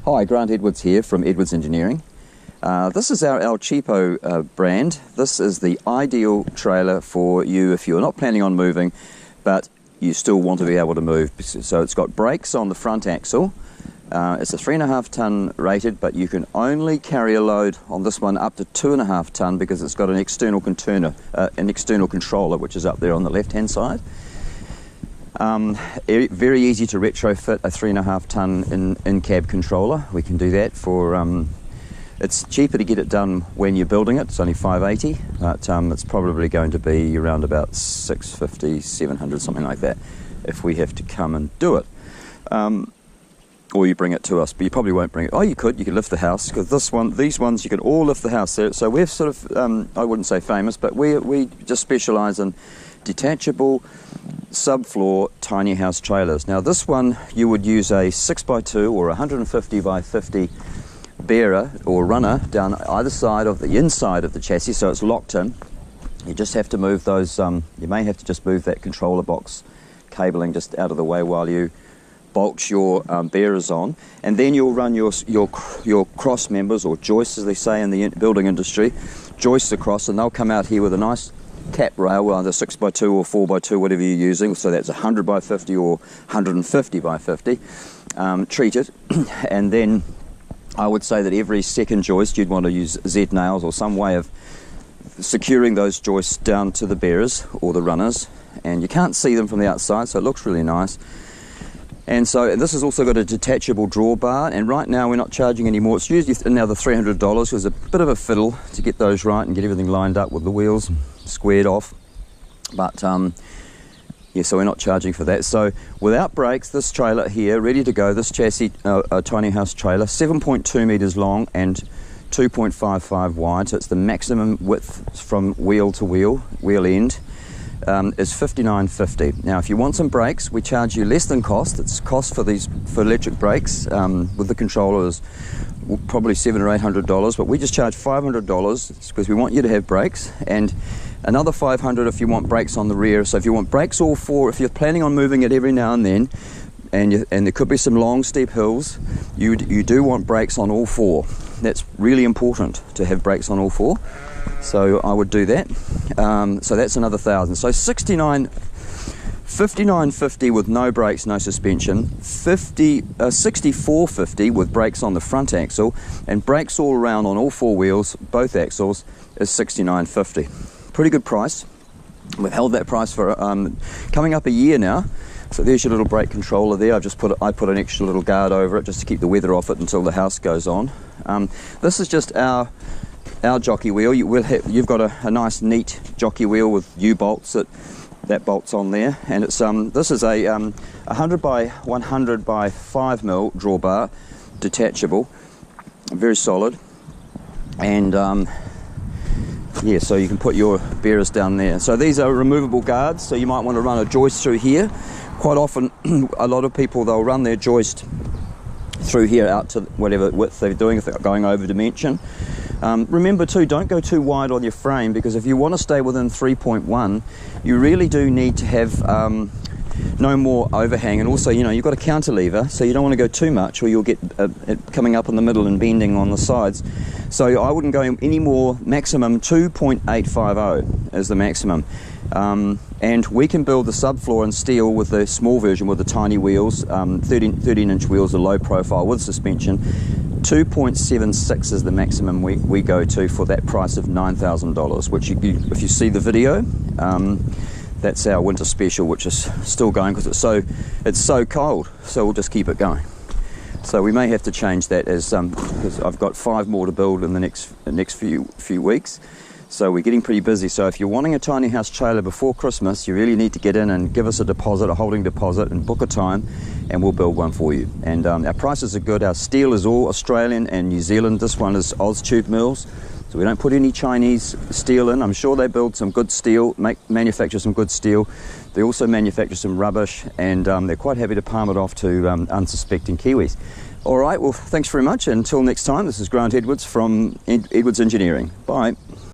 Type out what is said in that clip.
Hi, Grant Edwards here from Edwards Engineering. This is our Cheapo brand. This is the ideal trailer for you if you're not planning on moving, but you still want to be able to move. So it's got brakes on the front axle. It's a 3.5 ton rated, but you can only carry a load on this one up to 2.5 ton because it's got an external controller, which is up there on the left-hand side. Very easy to retrofit a 3.5 ton in-cab controller. We can do that for, it's cheaper to get it done when you're building it. It's only $580, but it's probably going to be around about $650, $700, something like that, if we have to come and do it. Or you bring it to us, but you probably won't bring it. Oh, you could lift the house, because these ones, you can all lift the house. So we're sort of, I wouldn't say famous, but we just specialise in detachable subfloor tiny house trailers. Now this one, you would use a 6x2 or 150 by 50 bearer or runner down either side of the inside of the chassis, so it's locked in. You just have to move those, you may have to just move that controller box cabling just out of the way while you bolt your bearers on, and then you'll run your cross members, or joists as they say in the building industry, joists across, and they'll come out here with a nice cap rail, either 6x2 or 4x2, whatever you're using. So that's 100 by 50 or 150 by 50 treated. And then I would say that every second joist you'd want to use Z-nails or some way of securing those joists down to the bearers or the runners, and you can't see them from the outside, so it looks really nice. And so this has also got a detachable drawbar, and right now we're not charging any more. It's usually another $300 because it's a bit of a fiddle to get those right and get everything lined up with the wheels squared off. But yeah, so we're not charging for that. So without brakes, this trailer here, ready to go, this chassis, a tiny house trailer, 7.2 meters long and 2.55 wide, so it's the maximum width from wheel to wheel end. Is $59.50. Now if you want some brakes, we charge you less than cost. It's cost for electric brakes with the controller is probably $700 or $800, but we just charge $500 because we want you to have brakes, and another $500 if you want brakes on the rear. So if you want brakes all four, if you're planning on moving it every now and then, and there could be some long steep hills, you do want brakes on all four. That's really important to have brakes on all four. So I would do that. So that's another $1,000. So $59.50 with no brakes, no suspension. $64.50 with brakes on the front axle, and brakes all around on all four wheels, both axles, is $69.50. Pretty good price. We've held that price for coming up a year now. So there's your little brake controller there. I put an extra little guard over it just to keep the weather off it until the house goes on. This is just our jockey wheel. You've got a nice neat jockey wheel with U-bolts that bolts on there, and it's this is a 100 by 100 by 5 mil drawbar, detachable, very solid, and yeah, so you can put your bearers down there. So these are removable guards, so you might want to run a joist through here. Quite often, a lot of people, they'll run their joist through here out to whatever width they're doing if they're going over dimension. Remember too, don't go too wide on your frame, because if you want to stay within 3.1, you really do need to have no more overhang, and also, you know, you've got a cantilever, so you don't want to go too much or you'll get it coming up in the middle and bending on the sides. So I wouldn't go any more. Maximum 2.850 is the maximum. And we can build the subfloor in steel with the small version with the tiny wheels, 13-inch wheels, a low profile with suspension. 2.76 is the maximum we go to for that price of $9,000, which if you see the video, that's our winter special, which is still going because it's so cold, so we'll just keep it going. So we may have to change that because I've got 5 more to build in the next few weeks. So we're getting pretty busy. So if you're wanting a tiny house trailer before Christmas, you really need to get in and give us a deposit, a holding deposit, and book a time, and we'll build one for you. And our prices are good. Our steel is all Australian and New Zealand. This one is Oztube mills, so we don't put any Chinese steel in. I'm sure they build some good steel, manufacture some good steel. They also manufacture some rubbish, and they're quite happy to palm it off to unsuspecting Kiwis. All right, well, thanks very much. Until next time, this is Grant Edwards from Edwards Engineering. Bye.